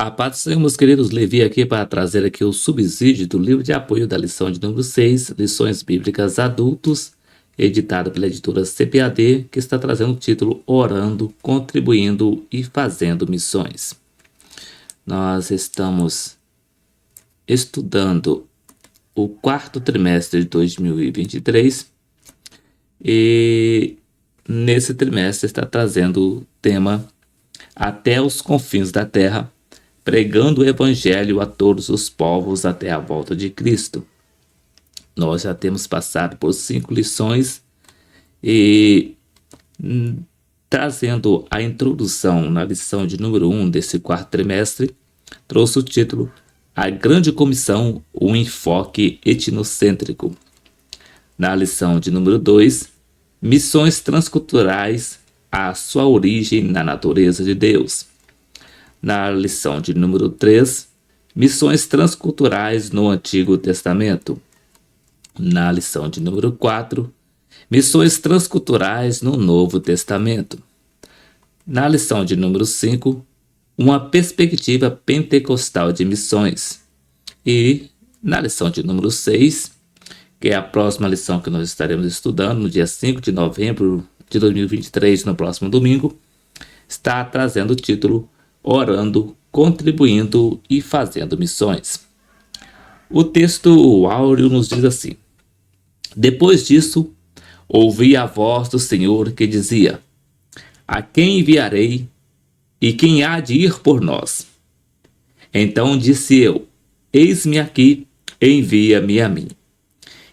A paz do Senhor, meus queridos, Levi aqui para trazer aqui o subsídio do livro de apoio da lição de número 6, Lições Bíblicas Adultos, editado pela editora CPAD, que está trazendo o título Orando, Contribuindo e Fazendo Missões. Nós estamos estudando o quarto trimestre de 2023 e nesse trimestre está trazendo o tema Até os Confins da Terra, pregando o Evangelho a todos os povos até a volta de Cristo. Nós já temos passado por 5 lições e trazendo a introdução na lição de número 1 desse quarto trimestre, trouxe o título A Grande Comissão, um enfoque etnocêntrico. Na lição de número 2, Missões transculturais, a sua origem na natureza de Deus. Na lição de número 3, Missões transculturais no Antigo Testamento. Na lição de número 4, Missões transculturais no Novo Testamento. Na lição de número 5, uma perspectiva pentecostal de missões. E na lição de número 6, que é a próxima lição que nós estaremos estudando no dia 5 de novembro de 2023, no próximo domingo, está trazendo o título Orando, Contribuindo e Fazendo Missões. O texto áureo nos diz assim: Depois disso, ouvi a voz do Senhor que dizia: A quem enviarei e quem há de ir por nós? Então disse eu: Eis-me aqui, envia-me a mim.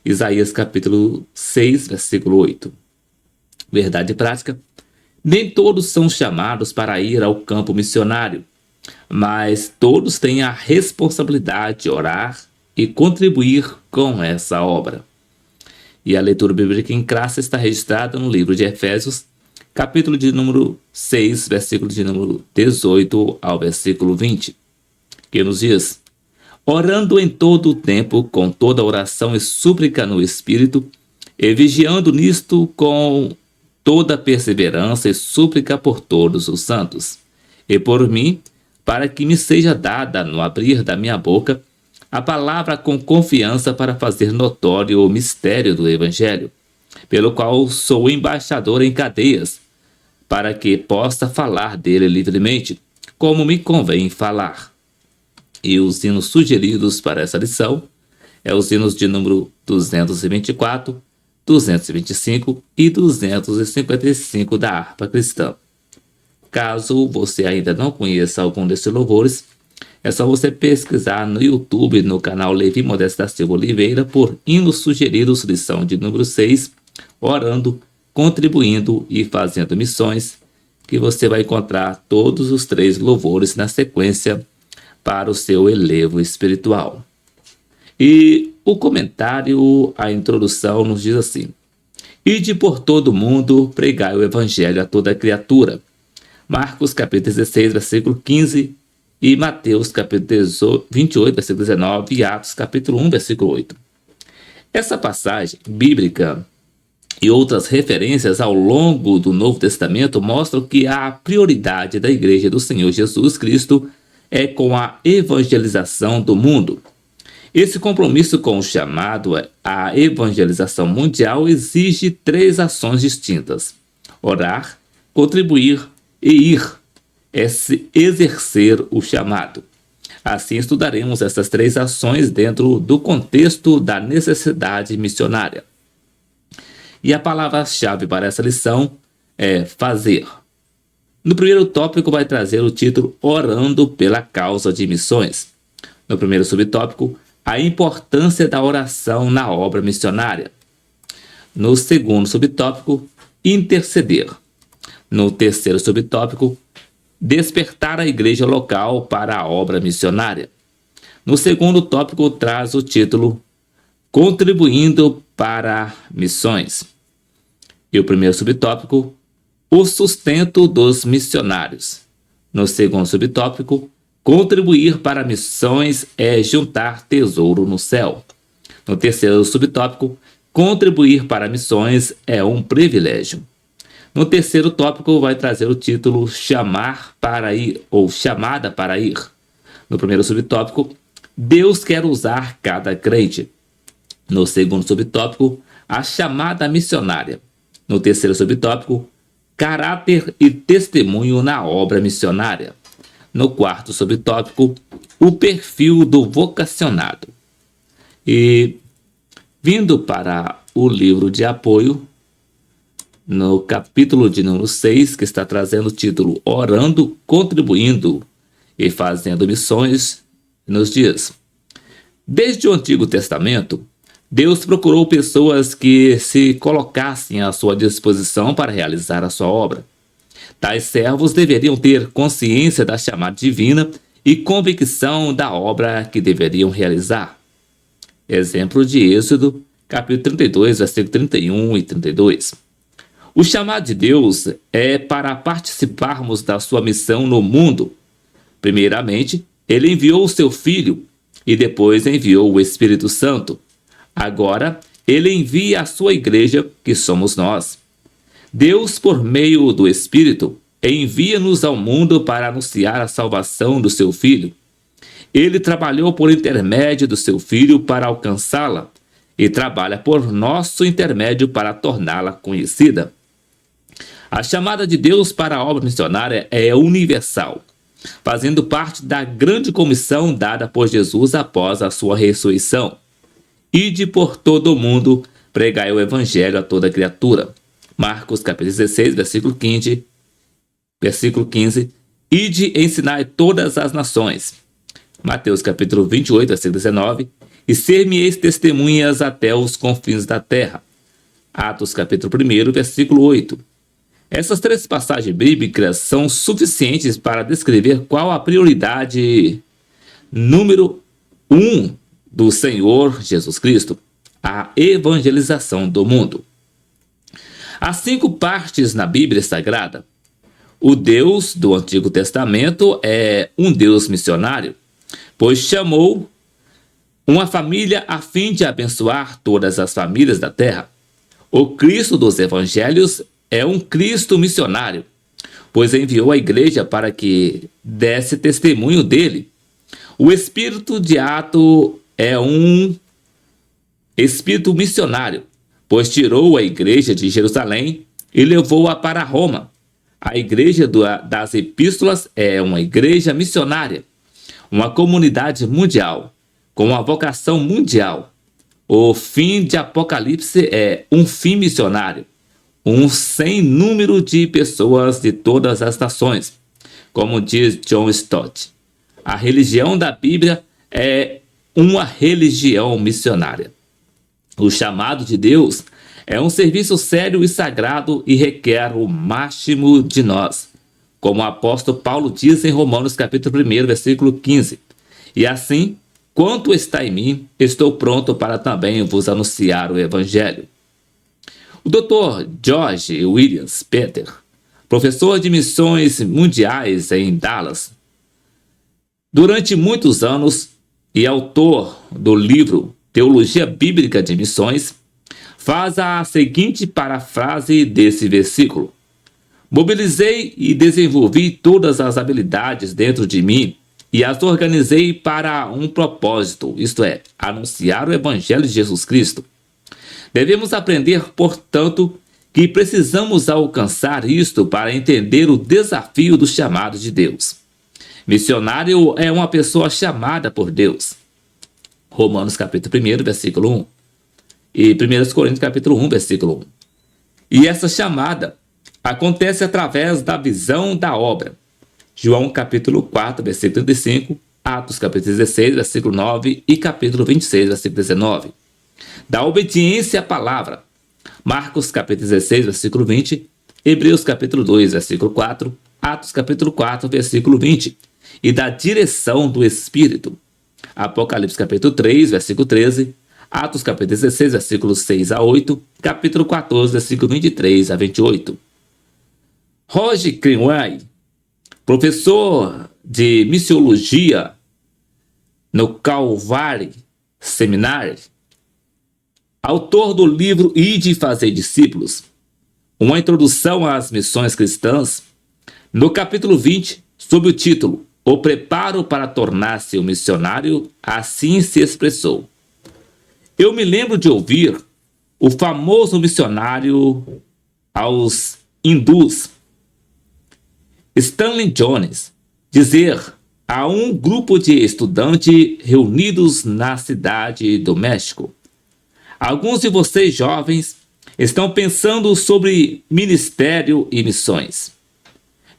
Isaías capítulo 6, versículo 8. Verdade prática: nem todos são chamados para ir ao campo missionário, mas todos têm a responsabilidade de orar e contribuir com essa obra. E a leitura bíblica em classe está registrada no livro de Efésios, capítulo de número 6, versículo de número 18 ao versículo 20, que nos diz: Orando em todo o tempo, com toda oração e súplica no Espírito, e vigiando nisto com toda perseverança e súplica por todos os santos, e por mim, para que me seja dada, no abrir da minha boca, a palavra com confiança para fazer notório o mistério do Evangelho, pelo qual sou embaixador em cadeias, para que possa falar dele livremente, como me convém falar. E os hinos sugeridos para essa lição é os hinos de número 224, 225 e 255 da harpa cristã. Caso você ainda não conheça algum desses louvores, é só você pesquisar no YouTube, no canal Levi Modesto da Silva Oliveira, por hinos sugeridos, lição de número 6, orando, contribuindo e fazendo missões, que você vai encontrar todos os 3 louvores na sequência para o seu elevo espiritual. E o comentário, a introdução nos diz assim: Ide por todo o mundo, pregai o evangelho a toda criatura. Marcos capítulo 16, versículo 15 e Mateus capítulo 28, versículo 19 e Atos capítulo 1, versículo 8. Essa passagem bíblica e outras referências ao longo do Novo Testamento mostram que a prioridade da Igreja do Senhor Jesus Cristo é com a evangelização do mundo. Esse compromisso com o chamado à evangelização mundial exige 3 ações distintas: orar, contribuir e ir. É se exercer o chamado. Assim estudaremos essas 3 ações dentro do contexto da necessidade missionária. E a palavra-chave para essa lição é fazer. No primeiro tópico vai trazer o título Orando pela Causa de Missões. No primeiro subtópico, a importância da oração na obra missionária. No segundo subtópico, interceder. No terceiro subtópico, despertar a igreja local para a obra missionária. No segundo tópico, traz o título Contribuindo para Missões. E o primeiro subtópico, o sustento dos missionários. No segundo subtópico, contribuir para missões é juntar tesouro no céu. No terceiro subtópico, contribuir para missões é um privilégio. No terceiro tópico vai trazer o título Chamar para ir ou Chamada para ir. No primeiro subtópico, Deus quer usar cada crente. No segundo subtópico, a chamada missionária. No terceiro subtópico, caráter e testemunho na obra missionária. No quarto subtópico, o perfil do vocacionado. E vindo para o livro de apoio, no capítulo de número 6, que está trazendo o título Orando, Contribuindo e Fazendo Missões nos Dias. Desde o Antigo Testamento, Deus procurou pessoas que se colocassem à sua disposição para realizar a sua obra. Tais servos deveriam ter consciência da chamada divina e convicção da obra que deveriam realizar. Exemplo de Êxodo, capítulo 32, versículo 31 e 32. O chamado de Deus é para participarmos da sua missão no mundo. Primeiramente, ele enviou o seu Filho e depois enviou o Espírito Santo. Agora, ele envia a sua igreja, que somos nós. Deus, por meio do Espírito, envia-nos ao mundo para anunciar a salvação do seu Filho. Ele trabalhou por intermédio do seu Filho para alcançá-la e trabalha por nosso intermédio para torná-la conhecida. A chamada de Deus para a obra missionária é universal, fazendo parte da grande comissão dada por Jesus após a sua ressurreição. Ide por todo o mundo, pregai o evangelho a toda criatura. Marcos capítulo 16, versículo 15. Ide ensinai todas as nações. Mateus capítulo 28, versículo 19. E ser-me-eis testemunhas até os confins da terra. Atos capítulo 1, versículo 8. Essas três passagens bíblicas são suficientes para descrever qual a prioridade número 1 do Senhor Jesus Cristo, a evangelização do mundo. Há 5 partes na Bíblia Sagrada. O Deus do Antigo Testamento é um Deus missionário, pois chamou uma família a fim de abençoar todas as famílias da terra. O Cristo dos Evangelhos é um Cristo missionário, pois enviou a igreja para que desse testemunho dele. O Espírito de Ato é um espírito missionário, pois tirou a igreja de Jerusalém e levou-a para Roma. A igreja das epístolas é uma igreja missionária, uma comunidade mundial, com uma vocação mundial. O fim de Apocalipse é um fim missionário, um sem número de pessoas de todas as nações, como diz John Stott. A religião da Bíblia é uma religião missionária. O chamado de Deus é um serviço sério e sagrado e requer o máximo de nós, como o apóstolo Paulo diz em Romanos capítulo 1, versículo 15. E assim, quanto está em mim, estou pronto para também vos anunciar o Evangelho. O Dr. George Williams Peter, professor de missões mundiais em Dallas, durante muitos anos e autor do livro Teologia Bíblica de Missões, faz a seguinte parafrase desse versículo: mobilizei e desenvolvi todas as habilidades dentro de mim e as organizei para um propósito, isto é, anunciar o Evangelho de Jesus Cristo. Devemos aprender, portanto, que precisamos alcançar isto para entender o desafio do chamado de Deus. Missionário é uma pessoa chamada por Deus. Romanos capítulo 1, versículo 1. E 1 Coríntios capítulo 1, versículo 1. E essa chamada acontece através da visão da obra. João capítulo 4, versículo 35, Atos capítulo 16, versículo 9 e capítulo 26, versículo 19. Da obediência à palavra. Marcos capítulo 16, versículo 20, Hebreus capítulo 2, versículo 4, Atos capítulo 4, versículo 20. E da direção do Espírito. Apocalipse capítulo 3, versículo 13, Atos capítulo 16, versículos 6 a 8, capítulo 14, versículo 23 a 28. Roger Greenway, professor de missiologia no Calvary Seminary, autor do livro Ide e Fazer Discípulos, uma introdução às missões cristãs, no capítulo 20, sob o título o preparo para tornar-se um missionário, assim se expressou. Eu me lembro de ouvir o famoso missionário aos hindus, Stanley Jones, dizer a um grupo de estudantes reunidos na cidade do México: alguns de vocês jovens estão pensando sobre ministério e missões.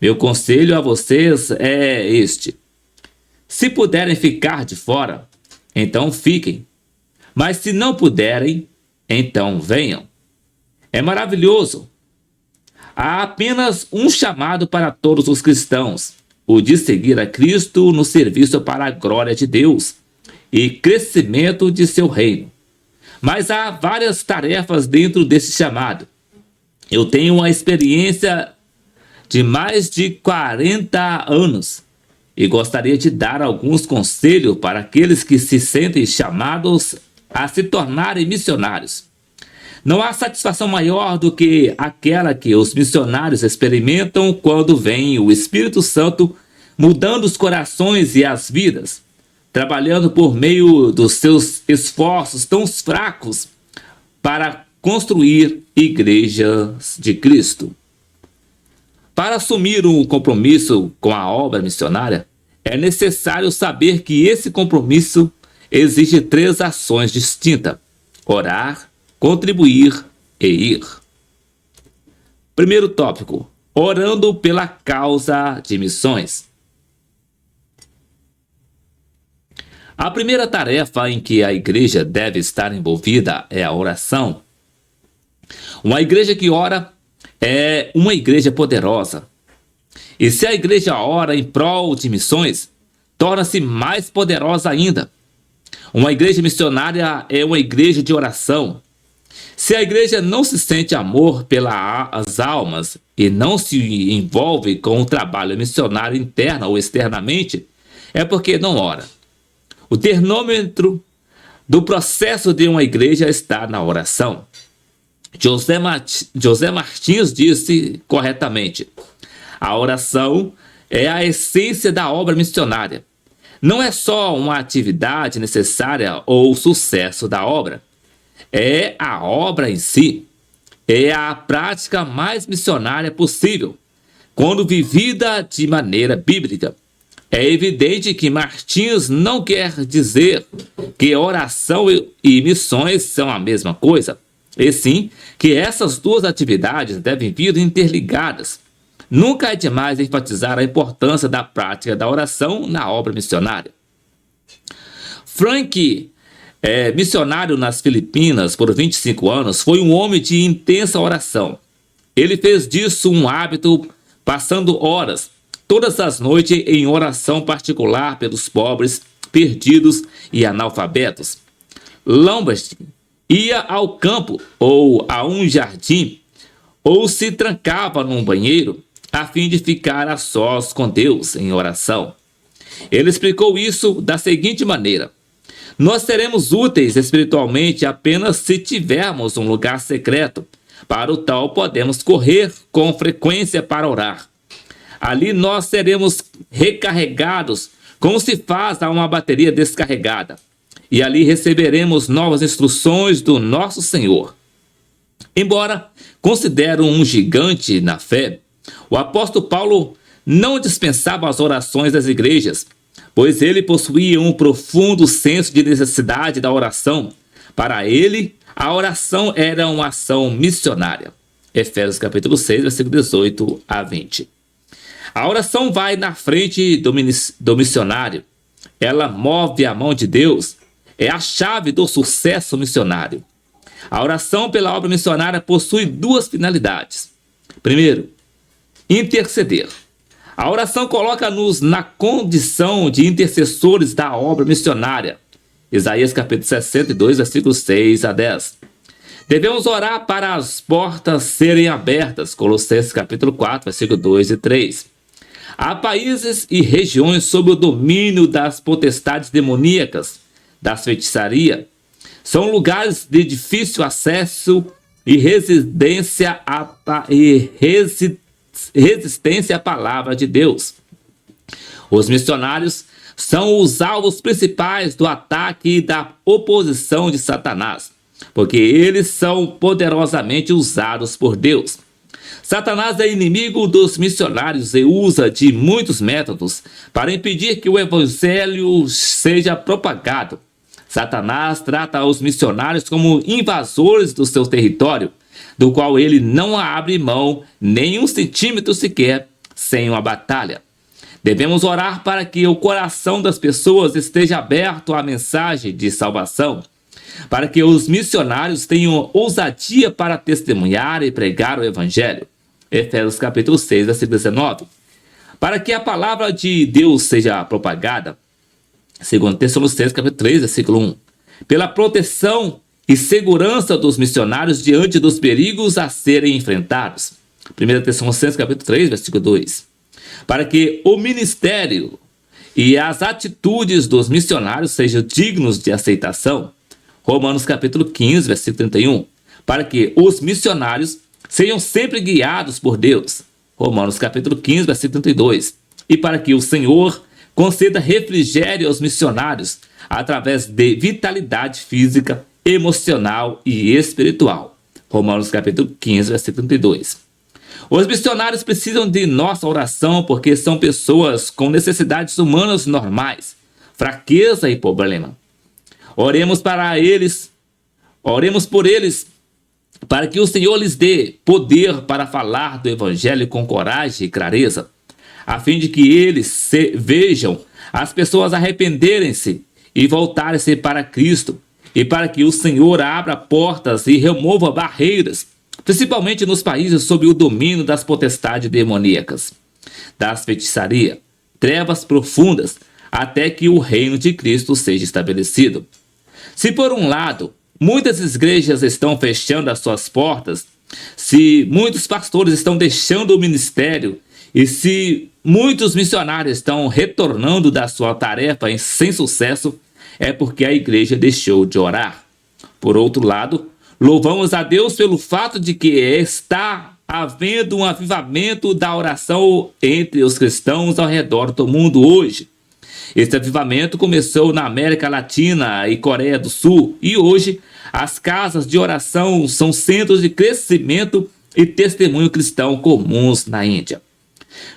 Meu conselho a vocês é este: se puderem ficar de fora, então fiquem. Mas se não puderem, então venham. É maravilhoso. Há apenas um chamado para todos os cristãos: o de seguir a Cristo no serviço para a glória de Deus e crescimento de seu reino. Mas há várias tarefas dentro desse chamado. Eu tenho uma experiência de mais de 40 anos e gostaria de dar alguns conselhos para aqueles que se sentem chamados a se tornarem missionários. Não há satisfação maior do que aquela que os missionários experimentam quando vem o Espírito Santo mudando os corações e as vidas, trabalhando por meio dos seus esforços tão fracos para construir igrejas de Cristo. Para assumir um compromisso com a obra missionária, é necessário saber que esse compromisso exige 3 ações distintas: orar, contribuir e ir. Primeiro tópico: orando pela causa de missões. A primeira tarefa em que a igreja deve estar envolvida é a oração. Uma igreja que ora é uma igreja poderosa. E se a igreja ora em prol de missões, torna-se mais poderosa ainda. Uma igreja missionária é uma igreja de oração. Se a igreja não se sente amor pelas almas e não se envolve com o trabalho missionário interna ou externamente, é porque não ora. O termômetro do processo de uma igreja está na oração. José Martins disse corretamente: a oração é a essência da obra missionária. Não é só uma atividade necessária ou o sucesso da obra. É a obra em si. É a prática mais missionária possível, quando vivida de maneira bíblica. É evidente que Martins não quer dizer que oração e missões são a mesma coisa, e sim que essas 2 atividades devem vir interligadas. Nunca é demais enfatizar a importância da prática da oração na obra missionária. Frank, missionário nas Filipinas por 25 anos, foi um homem de intensa oração. Ele fez disso um hábito, passando horas todas as noites em oração particular pelos pobres, perdidos e analfabetos. Lambert ia ao campo ou a um jardim, ou se trancava num banheiro a fim de ficar a sós com Deus em oração. Ele explicou isso da seguinte maneira: nós seremos úteis espiritualmente apenas se tivermos um lugar secreto, para o tal podemos correr com frequência para orar. Ali nós seremos recarregados, como se faz a uma bateria descarregada, e ali receberemos novas instruções do nosso Senhor. Embora considero um gigante na fé, o apóstolo Paulo não dispensava as orações das igrejas, pois ele possuía um profundo senso de necessidade da oração. Para ele, a oração era uma ação missionária. Efésios capítulo 6, versículo 18 a 20. A oração vai na frente do missionário. Ela move a mão de Deus. É a chave do sucesso missionário. A oração pela obra missionária possui 2 finalidades. Primeiro, interceder. A oração coloca-nos na condição de intercessores da obra missionária. Isaías capítulo 62, versículos 6 a 10. Devemos orar para as portas serem abertas. Colossenses capítulo 4, versículos 2 e 3. Há países e regiões sob o domínio das potestades demoníacas, das feitiçarias. São lugares de difícil acesso e resistência à palavra de Deus. Os missionários são os alvos principais do ataque e da oposição de Satanás, porque eles são poderosamente usados por Deus. Satanás é inimigo dos missionários e usa de muitos métodos para impedir que o evangelho seja propagado. Satanás trata os missionários como invasores do seu território, do qual ele não abre mão nem um centímetro sequer sem uma batalha. Devemos orar para que o coração das pessoas esteja aberto à mensagem de salvação, para que os missionários tenham ousadia para testemunhar e pregar o evangelho. Efésios capítulo 6, versículo 19. Para que a palavra de Deus seja propagada, segundo Tessalonicenses capítulo 3, versículo 1, pela proteção e segurança dos missionários diante dos perigos a serem enfrentados. 1 Tessalonicenses capítulo 3, versículo 2. Para que o ministério e as atitudes dos missionários sejam dignos de aceitação. Romanos capítulo 15, versículo 31. Para que os missionários sejam sempre guiados por Deus. Romanos capítulo 15, versículo 32. E para que o Senhor conceda refrigério aos missionários através de vitalidade física, emocional e espiritual. Romanos capítulo 15, versículo 32. Os missionários precisam de nossa oração porque são pessoas com necessidades humanas normais, fraqueza e problema. Oremos por eles, para que o Senhor lhes dê poder para falar do evangelho com coragem e clareza, a fim de que eles vejam as pessoas arrependerem-se e voltarem-se para Cristo, e para que o Senhor abra portas e remova barreiras, principalmente nos países sob o domínio das potestades demoníacas, das feitiçarias, trevas profundas, até que o reino de Cristo seja estabelecido. Se por um lado, muitas igrejas estão fechando as suas portas, se muitos pastores estão deixando o ministério e se muitos missionários estão retornando da sua tarefa sem sucesso, é porque a igreja deixou de orar. Por outro lado, louvamos a Deus pelo fato de que está havendo um avivamento da oração entre os cristãos ao redor do mundo hoje. Esse avivamento começou na América Latina e Coreia do Sul, e hoje as casas de oração são centros de crescimento e testemunho cristão comuns na Índia.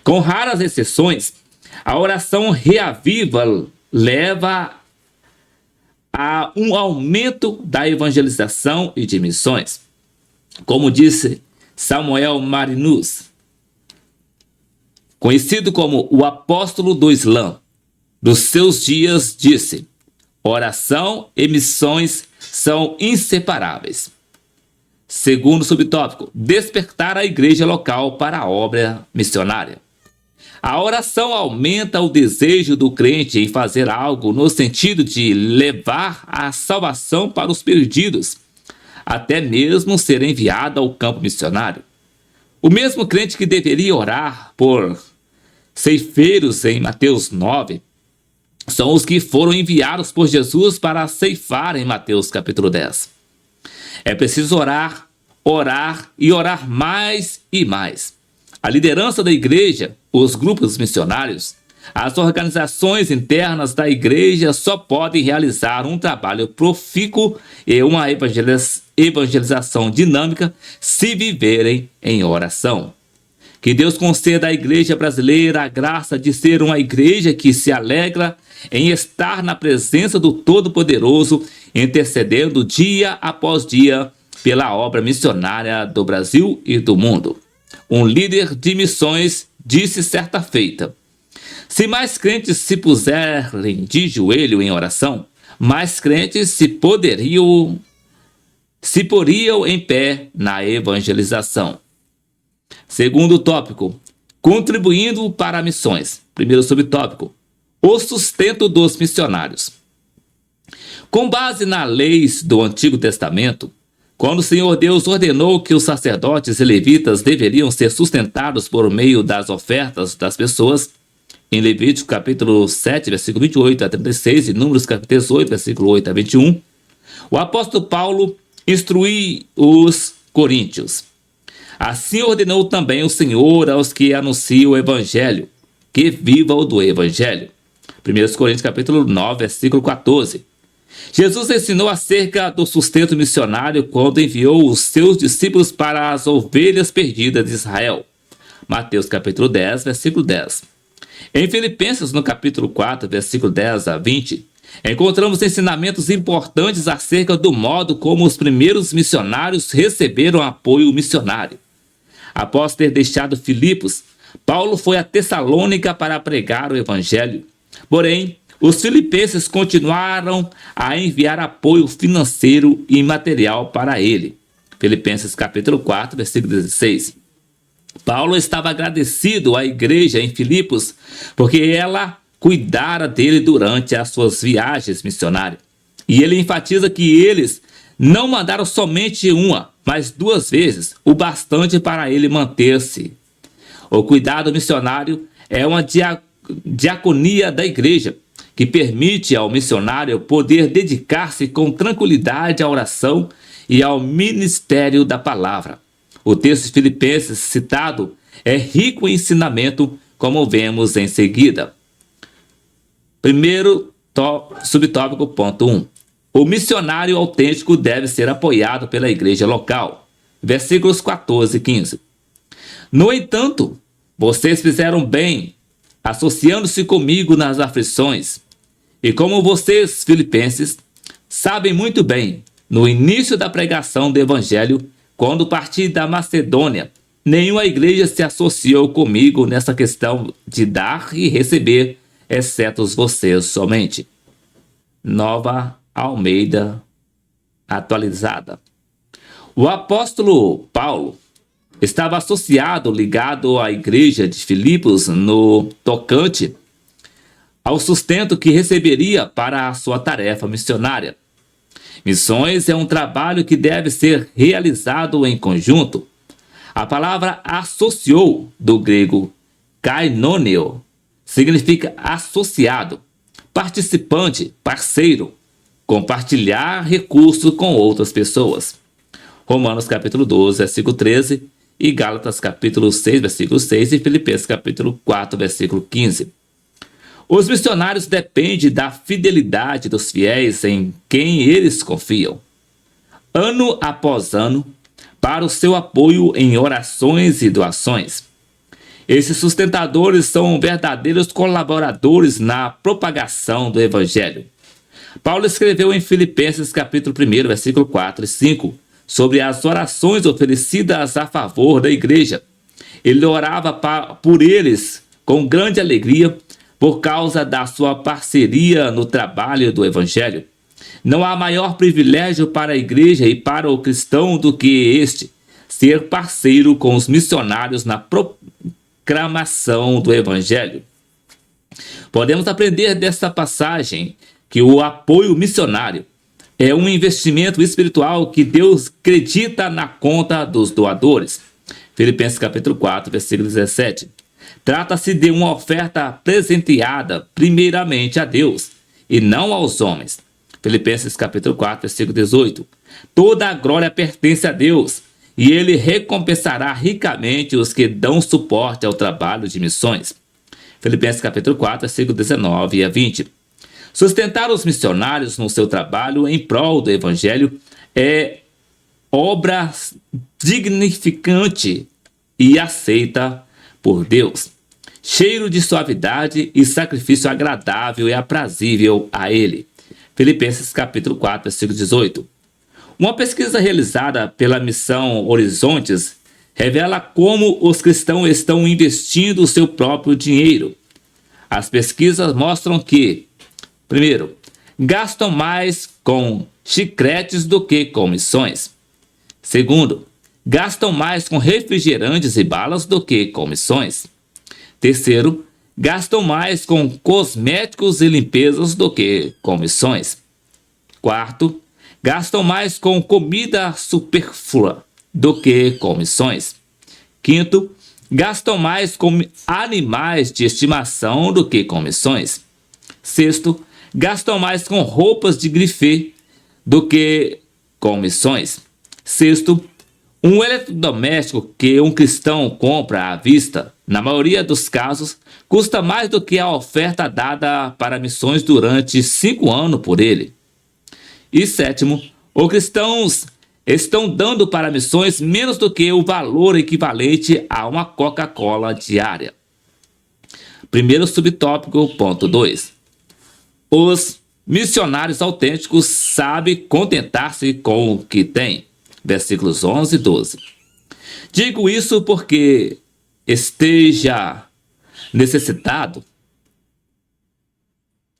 Com raras exceções, a oração reaviva leva a um aumento da evangelização e de missões. Como disse Samuel Marinus, conhecido como o apóstolo do Islã, dos seus dias disse: oração e missões são inseparáveis. Segundo subtópico, despertar a igreja local para a obra missionária. A oração aumenta o desejo do crente em fazer algo no sentido de levar a salvação para os perdidos, até mesmo ser enviado ao campo missionário. O mesmo crente que deveria orar por ceifeiros em Mateus 9, são os que foram enviados por Jesus para ceifar em Mateus capítulo 10. É preciso orar e orar mais e mais. A liderança da igreja, os grupos missionários, as organizações internas da igreja só podem realizar um trabalho profícuo e uma evangelização dinâmica se viverem em oração. Que Deus conceda à igreja brasileira a graça de ser uma igreja que se alegra em estar na presença do Todo-Poderoso, intercedendo dia após dia pela obra missionária do Brasil e do mundo. Um líder de missões disse certa feita: se mais crentes se puserem de joelho em oração, mais crentes se poriam em pé na evangelização. Segundo tópico, contribuindo para missões. Primeiro subtópico, o sustento dos missionários. Com base nas leis do Antigo Testamento, quando o Senhor Deus ordenou que os sacerdotes e levitas deveriam ser sustentados por meio das ofertas das pessoas, em Levítico capítulo 7, versículo 28 a 36 e Números capítulo 18, versículo 8 a 21, o apóstolo Paulo instruiu os coríntios. Assim ordenou também o Senhor aos que anunciam o evangelho, que vivam do Evangelho. 1 Coríntios capítulo 9, versículo 14. Jesus ensinou acerca do sustento missionário quando enviou os seus discípulos para as ovelhas perdidas de Israel. Mateus capítulo 10, versículo 10. Em Filipenses, no capítulo 4, versículo 10 a 20, encontramos ensinamentos importantes acerca do modo como os primeiros missionários receberam apoio missionário. Após ter deixado Filipos, Paulo foi a Tessalônica para pregar o Evangelho. Porém, os filipenses continuaram a enviar apoio financeiro e material para ele. Filipenses capítulo 4, versículo 16. Paulo estava agradecido à igreja em Filipos porque ela cuidara dele durante as suas viagens missionárias. E ele enfatiza que eles não mandaram somente uma, mas 2 vezes, o bastante para ele manter-se. O cuidado missionário é uma diaconia da igreja, que permite ao missionário poder dedicar-se com tranquilidade à oração e ao ministério da palavra. O texto de Filipenses citado é rico em ensinamento, como vemos em seguida. Primeiro subtópico, ponto 1. O missionário autêntico deve ser apoiado pela igreja local. Versículos 14 e 15. No entanto, vocês fizeram bem, associando-se comigo nas aflições. E como vocês, filipenses, sabem muito bem, no início da pregação do Evangelho, quando parti da Macedônia, nenhuma igreja se associou comigo nessa questão de dar e receber, exceto vocês somente. Nova Almeida atualizada. O apóstolo Paulo estava ligado à igreja de Filipos no tocante ao sustento que receberia para a sua tarefa missionária. Missões é um trabalho que deve ser realizado em conjunto. A palavra associou, do grego kainoneo, significa associado, participante, parceiro, compartilhar recursos com outras pessoas. Romanos capítulo 12, versículo 13 e Gálatas capítulo 6, versículo 6 e Filipenses capítulo 4, versículo 15. Os missionários dependem da fidelidade dos fiéis em quem eles confiam, ano após ano, para o seu apoio em orações e doações. Esses sustentadores são verdadeiros colaboradores na propagação do Evangelho. Paulo escreveu em Filipenses capítulo 1, versículo 4 e 5, sobre as orações oferecidas a favor da igreja. Ele orava por eles com grande alegria por causa da sua parceria no trabalho do Evangelho. Não há maior privilégio para a igreja e para o cristão do que este, ser parceiro com os missionários na proclamação do Evangelho. Podemos aprender desta passagem que o apoio missionário é um investimento espiritual que Deus acredita na conta dos doadores. Filipenses capítulo 4, versículo 17. Trata-se de uma oferta presenteada primeiramente a Deus e não aos homens. Filipenses capítulo 4, versículo 18. Toda a glória pertence a Deus e Ele recompensará ricamente os que dão suporte ao trabalho de missões. Filipenses capítulo 4, versículo 19 a 20. Sustentar os missionários no seu trabalho em prol do Evangelho é obra dignificante e aceita por Deus, cheiro de suavidade e sacrifício agradável e aprazível a Ele. Filipenses capítulo 4, versículo 18. Uma pesquisa realizada pela Missão Horizontes revela como os cristãos estão investindo o seu próprio dinheiro. As pesquisas mostram que, primeiro, gastam mais com chicletes do que com missões. Segundo, gastam mais com refrigerantes e balas do que com missões. Terceiro, gastam mais com cosméticos e limpezas do que com missões. Quarto, gastam mais com comida supérflua do que com missões. Quinto, gastam mais com animais de estimação do que com missões. Sexto, gastam mais com roupas de grife do que com missões. Sexto, um eletrodoméstico que um cristão compra à vista na maioria dos casos, custa mais do que a oferta dada para missões durante 5 anos por ele. E sétimo, os cristãos estão dando para missões menos do que o valor equivalente a uma Coca-Cola diária. Primeiro subtópico, ponto 2. Os missionários autênticos sabem contentar-se com o que têm. Versículos 11 e 12. Digo isso porque esteja necessitado.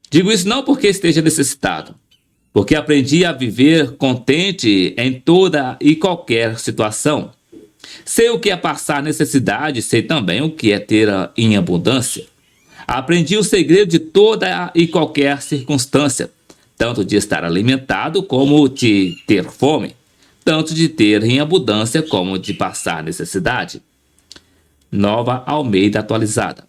Digo isso não porque esteja necessitado, porque aprendi a viver contente em toda e qualquer situação. Sei o que é passar necessidade, sei também o que é ter em abundância. Aprendi o segredo de toda e qualquer circunstância, tanto de estar alimentado como de ter fome, tanto de ter em abundância como de passar necessidade. Nova Almeida Atualizada.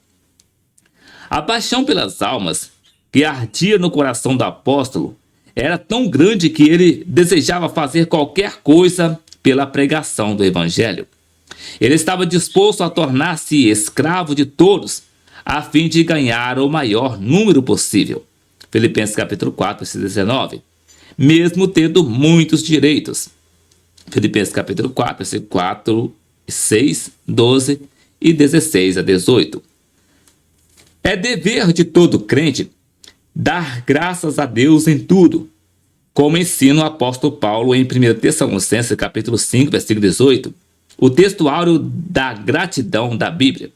A paixão pelas almas que ardia no coração do apóstolo era tão grande que ele desejava fazer qualquer coisa pela pregação do evangelho. Ele estava disposto a tornar-se escravo de todos, a fim de ganhar o maior número possível. Filipenses capítulo 4, versículo 19. Mesmo tendo muitos direitos. Filipenses capítulo 4, versículo 4, 6, 12 e 16 a 18. É dever de todo crente dar graças a Deus em tudo, como ensina o apóstolo Paulo em 1 Tessalonicenses capítulo 5, versículo 18, o texto áureo da gratidão da Bíblia.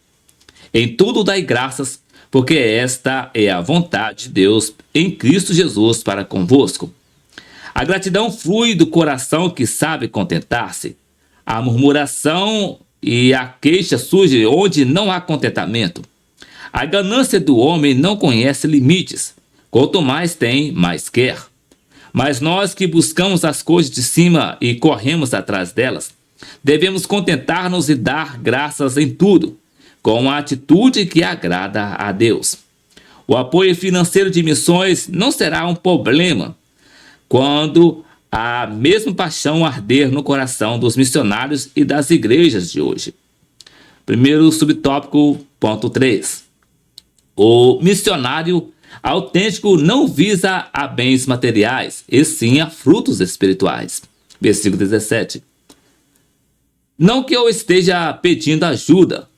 Em tudo dai graças, porque esta é a vontade de Deus em Cristo Jesus para convosco. A gratidão flui do coração que sabe contentar-se. A murmuração e a queixa surgem onde não há contentamento. A ganância do homem não conhece limites. Quanto mais tem, mais quer. Mas nós que buscamos as coisas de cima e corremos atrás delas, devemos contentar-nos e dar graças em tudo, com a atitude que agrada a Deus. O apoio financeiro de missões não será um problema quando a mesma paixão arder no coração dos missionários e das igrejas de hoje. Primeiro subtópico, ponto 3. O missionário autêntico não visa a bens materiais, e sim a frutos espirituais. Versículo 17. Não que eu esteja pedindo ajuda,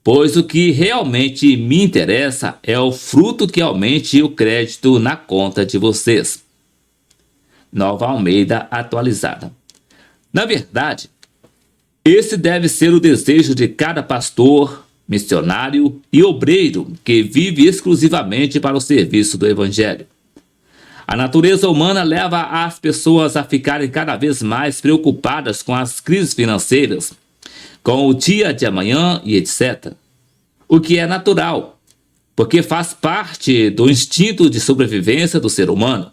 pois o que realmente me interessa é o fruto que aumente o crédito na conta de vocês. Nova Almeida Atualizada. Na verdade, esse deve ser o desejo de cada pastor, missionário e obreiro que vive exclusivamente para o serviço do Evangelho. A natureza humana leva as pessoas a ficarem cada vez mais preocupadas com as crises financeiras, com o dia de amanhã e etc. O que é natural, porque faz parte do instinto de sobrevivência do ser humano.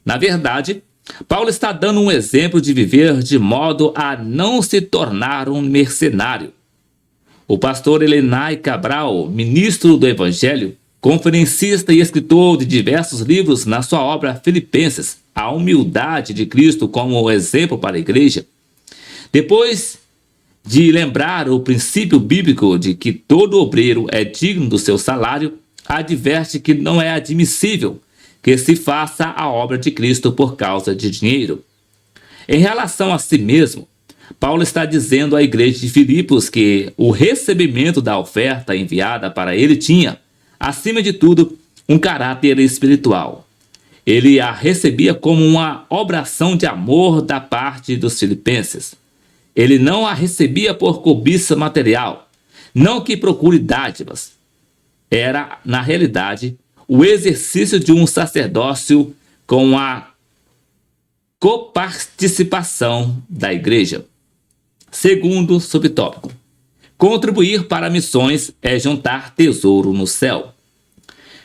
Na verdade, Paulo está dando um exemplo de viver de modo a não se tornar um mercenário. O pastor Elenay Cabral, ministro do Evangelho, conferencista e escritor de diversos livros na sua obra Filipenses, a humildade de Cristo como exemplo para a igreja, depois de lembrar o princípio bíblico de que todo obreiro é digno do seu salário, adverte que não é admissível que se faça a obra de Cristo por causa de dinheiro. Em relação a si mesmo, Paulo está dizendo à igreja de Filipos que o recebimento da oferta enviada para ele tinha, acima de tudo, um caráter espiritual. Ele a recebia como uma obração de amor da parte dos filipenses. Ele não a recebia por cobiça material, não que procure dádivas. Era, na realidade, o exercício de um sacerdócio com a coparticipação da igreja. Segundo subtópico. Contribuir para missões é juntar tesouro no céu.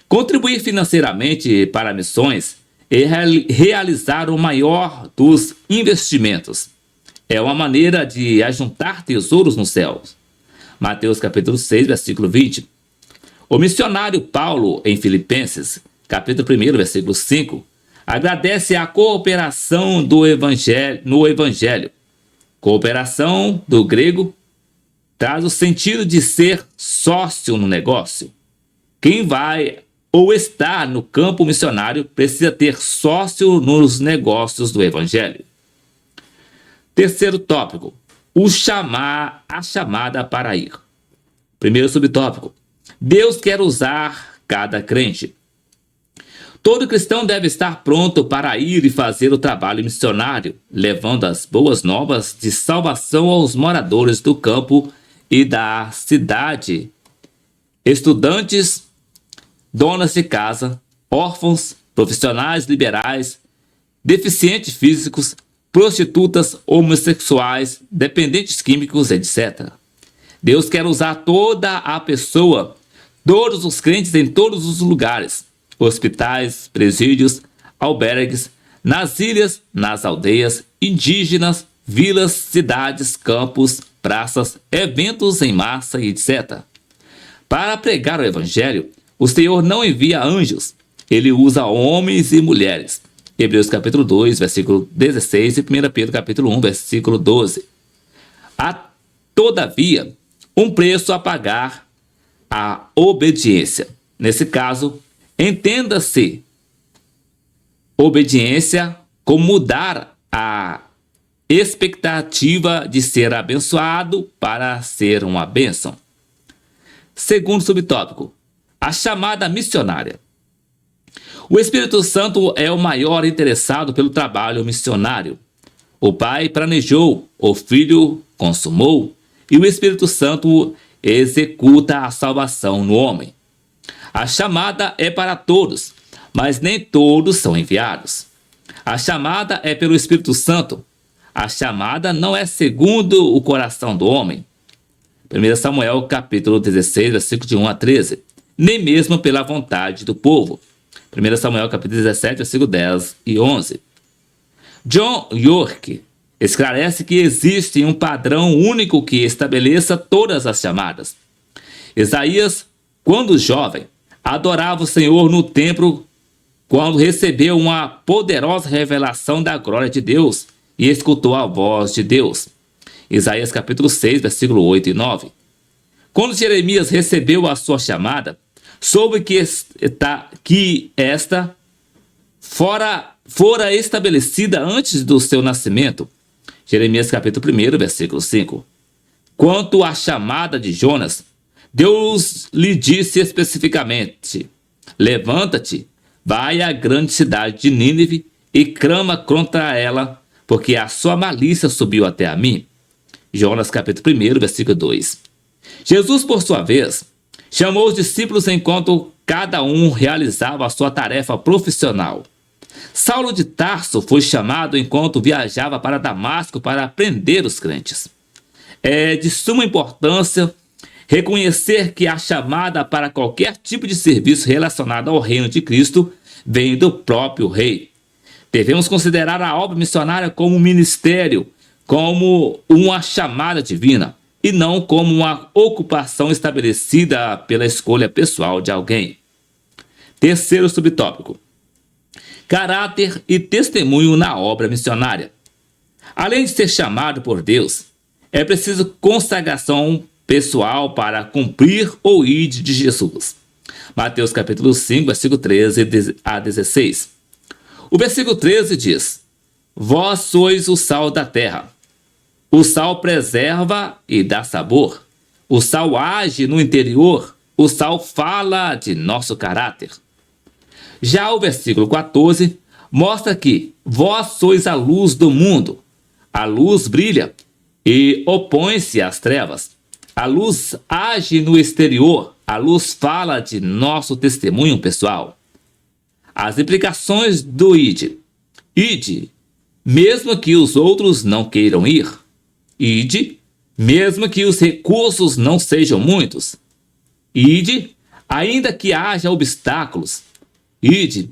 Contribuir financeiramente para missões é realizar o maior dos investimentos. É uma maneira de ajuntar tesouros no céu. Mateus capítulo 6, versículo 20. O missionário Paulo, em Filipenses, capítulo 1, versículo 5, agradece a cooperação do evangelho, no evangelho. Cooperação do grego traz o sentido de ser sócio no negócio. Quem vai ou está no campo missionário precisa ter sócio nos negócios do Evangelho. Terceiro tópico, a chamada para ir. Primeiro subtópico, Deus quer usar cada crente. Todo cristão deve estar pronto para ir e fazer o trabalho missionário, levando as boas novas de salvação aos moradores do campo e da cidade, estudantes, donas de casa, órfãos, profissionais liberais, deficientes físicos, prostitutas, homossexuais, dependentes químicos, etc. Deus quer usar toda a pessoa, todos os crentes em todos os lugares, hospitais, presídios, albergues, nas ilhas, nas aldeias, indígenas, vilas, cidades, campos, praças, eventos em massa, etc. Para pregar o Evangelho, o Senhor não envia anjos, ele usa homens e mulheres. Hebreus capítulo 2, versículo 16 e 1 Pedro capítulo 1, versículo 12. Há, todavia, um preço a pagar, a obediência. Nesse caso, entenda-se obediência como mudar a expectativa de ser abençoado para ser uma bênção. Segundo subtópico, a chamada missionária. O Espírito Santo é o maior interessado pelo trabalho missionário. O Pai planejou, o Filho consumou e o Espírito Santo executa a salvação no homem. A chamada é para todos, mas nem todos são enviados. A chamada é pelo Espírito Santo. A chamada não é segundo o coração do homem. 1 Samuel capítulo 16, versículo de 1 a 13. Nem mesmo pela vontade do povo. 1 Samuel capítulo 17, versículo 10 e 11. John York esclarece que existe um padrão único que estabeleça todas as chamadas. Isaías, quando jovem, adorava o Senhor no templo quando recebeu uma poderosa revelação da glória de Deus e escutou a voz de Deus. Isaías capítulo 6, versículo 8 e 9. Quando Jeremias recebeu a sua chamada, soube que esta fora estabelecida antes do seu nascimento. Jeremias capítulo 1, versículo 5. Quanto à chamada de Jonas, Deus lhe disse especificamente: levanta-te, vai à grande cidade de Nínive e clama contra ela, porque a sua malícia subiu até a mim. Jonas capítulo 1, versículo 2. Jesus, por sua vez, chamou os discípulos enquanto cada um realizava a sua tarefa profissional. Saulo de Tarso foi chamado enquanto viajava para Damasco para prender os crentes. É de suma importância reconhecer que a chamada para qualquer tipo de serviço relacionado ao reino de Cristo vem do próprio Rei. Devemos considerar a obra missionária como um ministério, como uma chamada divina, e não como uma ocupação estabelecida pela escolha pessoal de alguém. Terceiro subtópico, caráter e testemunho na obra missionária. Além de ser chamado por Deus, é preciso consagração pessoal para cumprir o ide de Jesus. Mateus capítulo 5, versículo 13 a 16. O versículo 13 diz: vós sois o sal da terra. O sal preserva e dá sabor. O sal age no interior. O sal fala de nosso caráter. Já o versículo 14 mostra que vós sois a luz do mundo. A luz brilha e opõe-se às trevas. A luz age no exterior. A luz fala de nosso testemunho pessoal. As implicações do ide. Ide, mesmo que os outros não queiram ir. Ide, mesmo que os recursos não sejam muitos. Ide, ainda que haja obstáculos. Ide,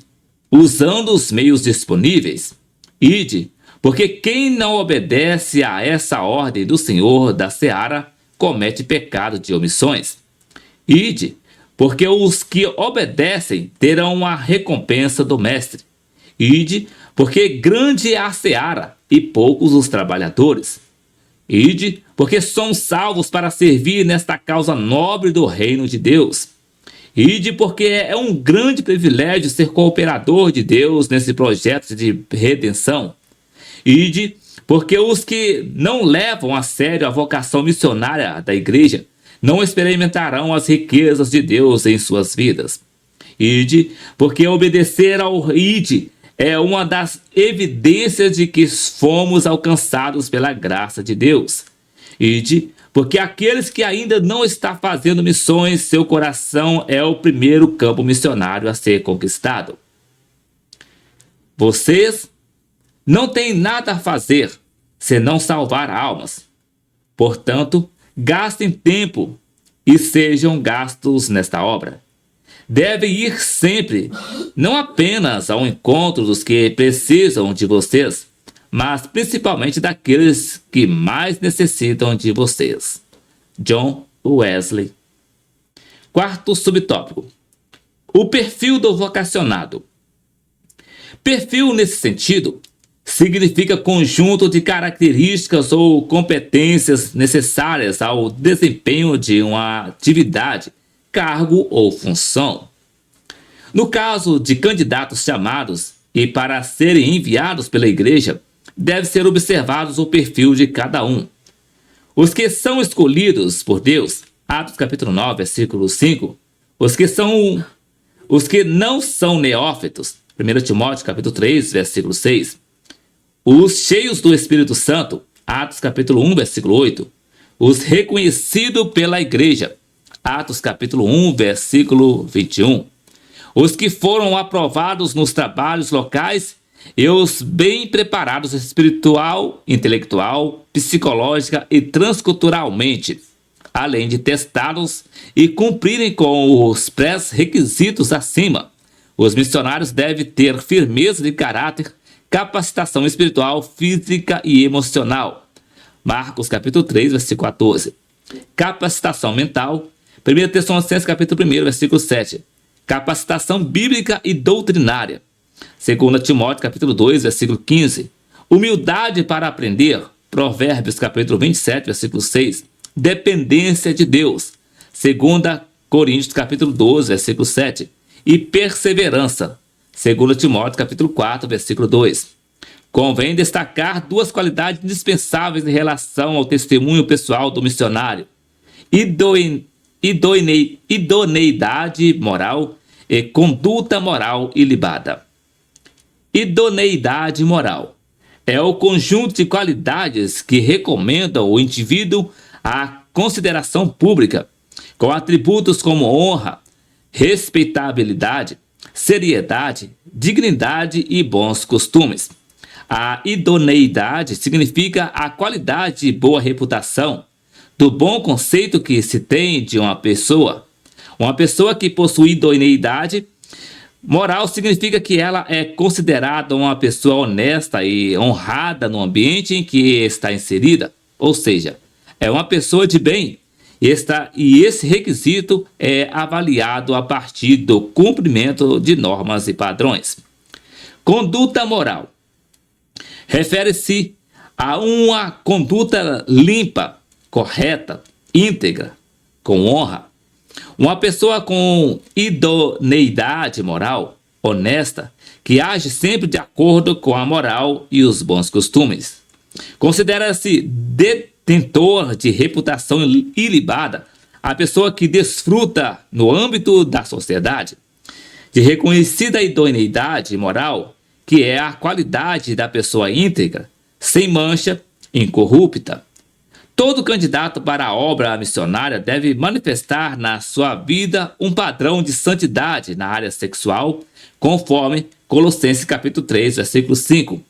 usando os meios disponíveis. Ide, porque quem não obedece a essa ordem do Senhor da Seara comete pecado de omissões. Ide, porque os que obedecem terão a recompensa do Mestre. Ide, porque grande é a seara e poucos os trabalhadores. Ide, porque somos salvos para servir nesta causa nobre do reino de Deus. Ide, porque é um grande privilégio ser cooperador de Deus nesse projeto de redenção. Ide, porque os que não levam a sério a vocação missionária da igreja não experimentarão as riquezas de Deus em suas vidas. Ide, porque obedecer ao ide é uma das evidências de que fomos alcançados pela graça de Deus. Ide, porque aqueles que ainda não estão fazendo missões, seu coração é o primeiro campo missionário a ser conquistado. Vocês não têm nada a fazer senão salvar almas. Portanto, gastem tempo e sejam gastos nesta obra. Devem ir sempre, não apenas ao encontro dos que precisam de vocês, mas principalmente daqueles que mais necessitam de vocês. John Wesley. Quarto subtópico: o perfil do vocacionado. Perfil, nesse sentido, significa conjunto de características ou competências necessárias ao desempenho de uma atividade, cargo ou função. No caso de candidatos chamados e para serem enviados pela igreja, deve ser observados o perfil de cada um. Os que são escolhidos por Deus, Atos capítulo 9, versículo 5, os que não são neófitos, 1 Timóteo capítulo 3, versículo 6, os cheios do Espírito Santo, Atos capítulo 1, versículo 8, os reconhecidos pela igreja, Atos capítulo 1, versículo 21, os que foram aprovados nos trabalhos locais e os bem preparados espiritual, intelectual, psicológica e transculturalmente, além de testados e cumprirem com os pré-requisitos acima. Os missionários devem ter firmeza de caráter, capacitação espiritual, física e emocional. Marcos capítulo 3, versículo 14. Capacitação mental. 1 Tessalonicenses capítulo 1, versículo 7. Capacitação bíblica e doutrinária. 2 Timóteo capítulo 2, versículo 15. Humildade para aprender. Provérbios capítulo 27, versículo 6. Dependência de Deus. 2 Coríntios capítulo 12, versículo 7. E perseverança. 2 Timóteo capítulo 4, versículo 2. Convém destacar duas qualidades indispensáveis em relação ao testemunho pessoal do missionário: idoneidade moral e conduta moral ilibada. Idoneidade moral é o conjunto de qualidades que recomendam o indivíduo à consideração pública, com atributos como honra, respeitabilidade, seriedade, dignidade e bons costumes. A idoneidade significa a qualidade e boa reputação, do bom conceito que se tem de uma pessoa. Uma pessoa que possui idoneidade moral significa que ela é considerada uma pessoa honesta e honrada no ambiente em que está inserida, ou seja, é uma pessoa de bem. E esse requisito é avaliado a partir do cumprimento de normas e padrões. Conduta moral refere-se a uma conduta limpa, correta, íntegra, com honra. Uma pessoa com idoneidade moral, honesta, que age sempre de acordo com a moral e os bons costumes. Considera-se detentor de reputação ilibada a pessoa que desfruta no âmbito da sociedade de reconhecida idoneidade moral, que é a qualidade da pessoa íntegra, sem mancha, incorrupta. Todo candidato para a obra missionária deve manifestar na sua vida um padrão de santidade na área sexual, conforme Colossenses capítulo 3, versículo 5.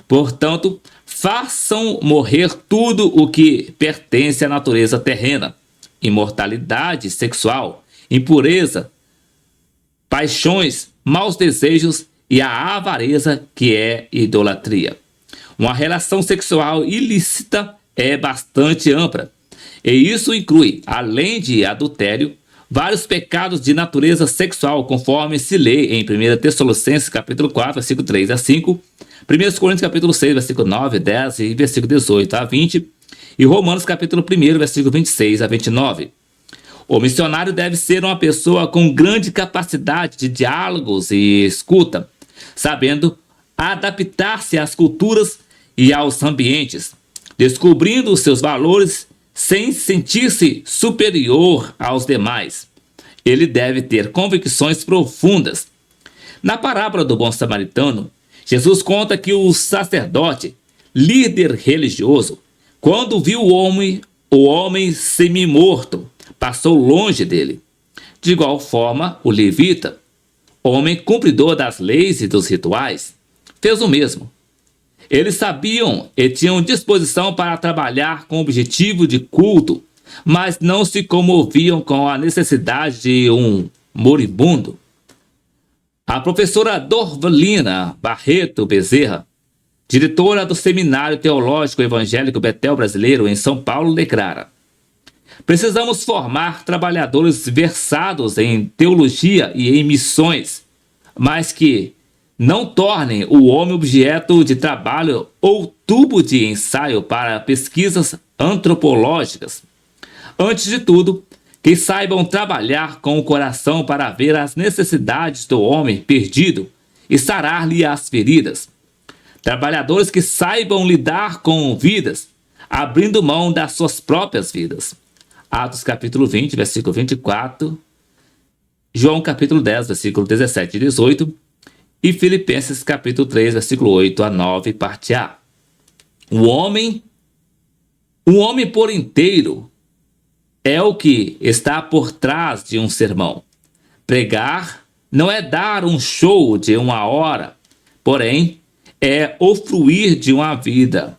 Portanto, façam morrer tudo o que pertence à natureza terrena: imortalidade sexual, impureza, paixões, maus desejos e a avareza, que é idolatria. Uma relação sexual ilícita é bastante ampla, e isso inclui, além de adultério, vários pecados de natureza sexual, conforme se lê em 1 Tessalonicenses capítulo 4, versículo 3 a 5, 1 Coríntios capítulo 6, versículo 9, 10 e versículo 18 a 20, E Romanos capítulo 1, versículo 26 a 29. O missionário deve ser uma pessoa com grande capacidade de diálogos e escuta, sabendo adaptar-se às culturas e aos ambientes, descobrindo os seus valores sem sentir-se superior aos demais. Ele deve ter convicções profundas. Na parábola do bom samaritano, Jesus conta que o sacerdote, líder religioso, quando viu o homem semi-morto, passou longe dele. De igual forma, o levita, homem cumpridor das leis e dos rituais, fez o mesmo. Eles sabiam e tinham disposição para trabalhar com o objetivo de culto, mas não se comoviam com a necessidade de um moribundo. A professora Dorvalina Barreto Bezerra, diretora do Seminário Teológico Evangélico Betel Brasileiro em São Paulo, declara: precisamos formar trabalhadores versados em teologia e em missões, mas que não tornem o homem objeto de trabalho ou tubo de ensaio para pesquisas antropológicas. Antes de tudo, que saibam trabalhar com o coração para ver as necessidades do homem perdido e sarar-lhe as feridas. Trabalhadores que saibam lidar com vidas, abrindo mão das suas próprias vidas. Atos capítulo 20, versículo 24, João capítulo 10, versículo 17 e 18, e Filipenses capítulo 3, versículo 8 a 9, parte A. O homem por inteiro é o que está por trás de um sermão. Pregar não é dar um show de 1 hora, porém, é o fruir de uma vida.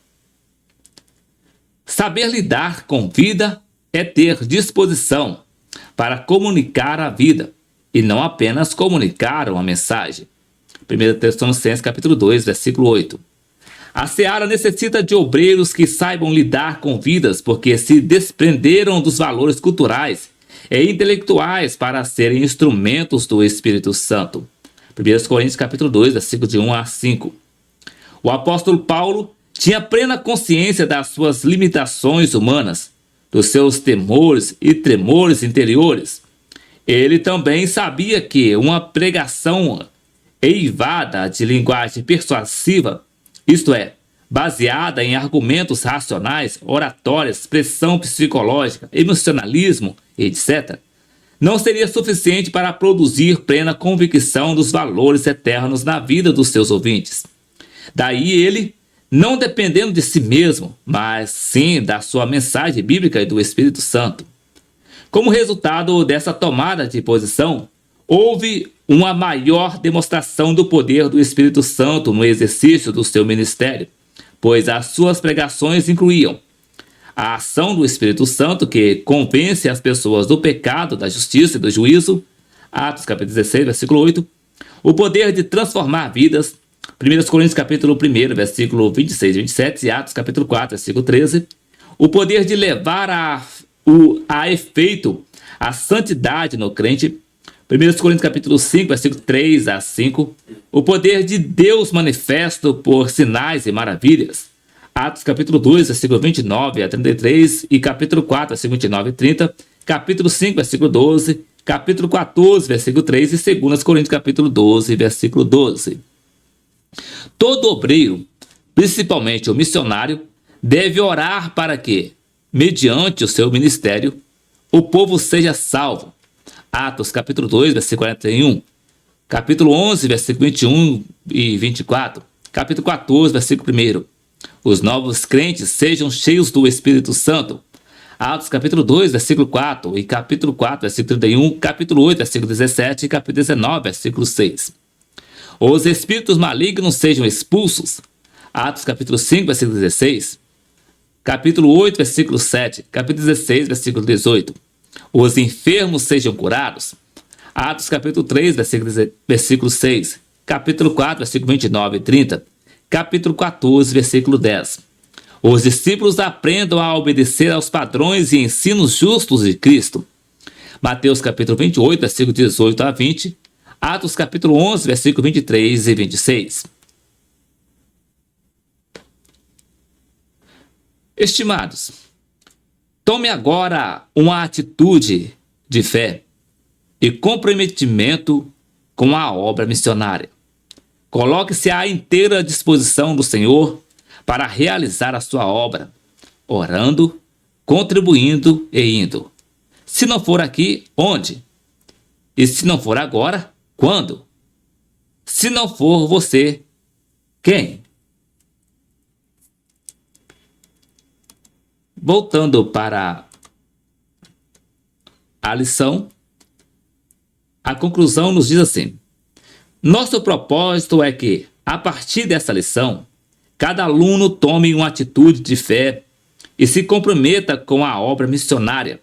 Saber lidar com vida é ter disposição para comunicar a vida e não apenas comunicar uma mensagem. 1 Tessalonicenses capítulo 2, versículo 8. A seara necessita de obreiros que saibam lidar com vidas porque se desprenderam dos valores culturais e intelectuais para serem instrumentos do Espírito Santo. 1 Coríntios capítulo 2, versículo de 1 a 5. O apóstolo Paulo tinha plena consciência das suas limitações humanas, dos seus temores e tremores interiores. Ele também sabia que uma pregação eivada de linguagem persuasiva, isto é, baseada em argumentos racionais, oratória, expressão psicológica, emocionalismo, etc., não seria suficiente para produzir plena convicção dos valores eternos na vida dos seus ouvintes. Daí ele, não dependendo de si mesmo, mas sim da sua mensagem bíblica e do Espírito Santo. Como resultado dessa tomada de posição, houve uma maior demonstração do poder do Espírito Santo no exercício do seu ministério, pois as suas pregações incluíam a ação do Espírito Santo que convence as pessoas do pecado, da justiça e do juízo, Atos capítulo 16, versículo 8, o poder de transformar vidas, 1 Coríntios capítulo 1, versículo 26 e 27 e Atos capítulo 4, versículo 13, o poder de levar a efeito a santidade no crente, 1 Coríntios capítulo 5, versículo 3 a 5, o poder de Deus manifesto por sinais e maravilhas, Atos capítulo 2, versículo 29 a 33 e capítulo 4, versículo 29 e 30, capítulo 5, versículo 12, capítulo 14, versículo 3 e 2 Coríntios capítulo 12, versículo 12. Todo obreiro, principalmente o missionário, deve orar para que, mediante o seu ministério, o povo seja salvo. Atos capítulo 2, versículo 41, capítulo 11, versículo 21 e 24, capítulo 14, versículo 1. Os novos crentes sejam cheios do Espírito Santo. Atos capítulo 2, versículo 4 e capítulo 4, versículo 31, capítulo 8, versículo 17 e capítulo 19, versículo 6. Os espíritos malignos sejam expulsos. Atos capítulo 5, versículo 16, capítulo 8, versículo 7, capítulo 16, versículo 18. Os enfermos sejam curados. Atos capítulo 3, versículo 6, capítulo 4, versículo 29 e 30, capítulo 14, versículo 10. Os discípulos aprendam a obedecer aos padrões e ensinos justos de Cristo. Mateus capítulo 28, versículo 18 a 20, Atos capítulo 11, versículo 23 e 26. Estimados, tome agora uma atitude de fé e comprometimento com a obra missionária. Coloque-se à inteira disposição do Senhor para realizar a sua obra, orando, contribuindo e indo. Se não for aqui, onde? E se não for agora, quando? Se não for você, quem? Voltando para a lição, a conclusão nos diz assim: nosso propósito é que, a partir dessa lição, cada aluno tome uma atitude de fé e se comprometa com a obra missionária,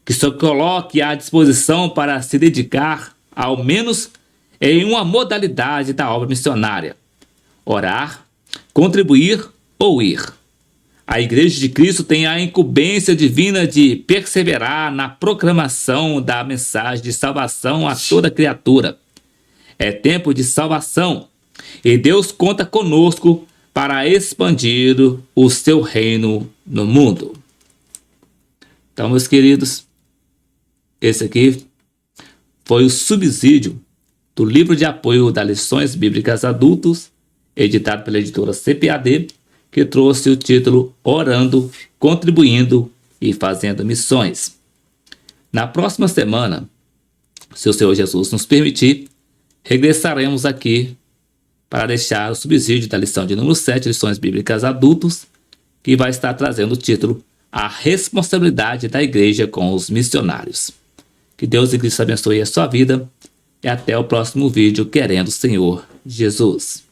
que se coloque à disposição para se dedicar, ao menos em uma modalidade da obra missionária: orar, contribuir ou ir. A Igreja de Cristo tem a incumbência divina de perseverar na proclamação da mensagem de salvação a toda criatura. É tempo de salvação e Deus conta conosco para expandir o seu reino no mundo. Então, meus queridos, esse aqui foi o subsídio do livro de apoio das lições bíblicas adultos, editado pela editora CPAD, que trouxe o título Orando, Contribuindo e Fazendo Missões. Na próxima semana, se o Senhor Jesus nos permitir, regressaremos aqui para deixar o subsídio da lição de número 7, Lições Bíblicas Adultos, que vai estar trazendo o título A Responsabilidade da Igreja com os Missionários. Que Deus em Cristo abençoe a sua vida e até o próximo vídeo, querendo o Senhor Jesus.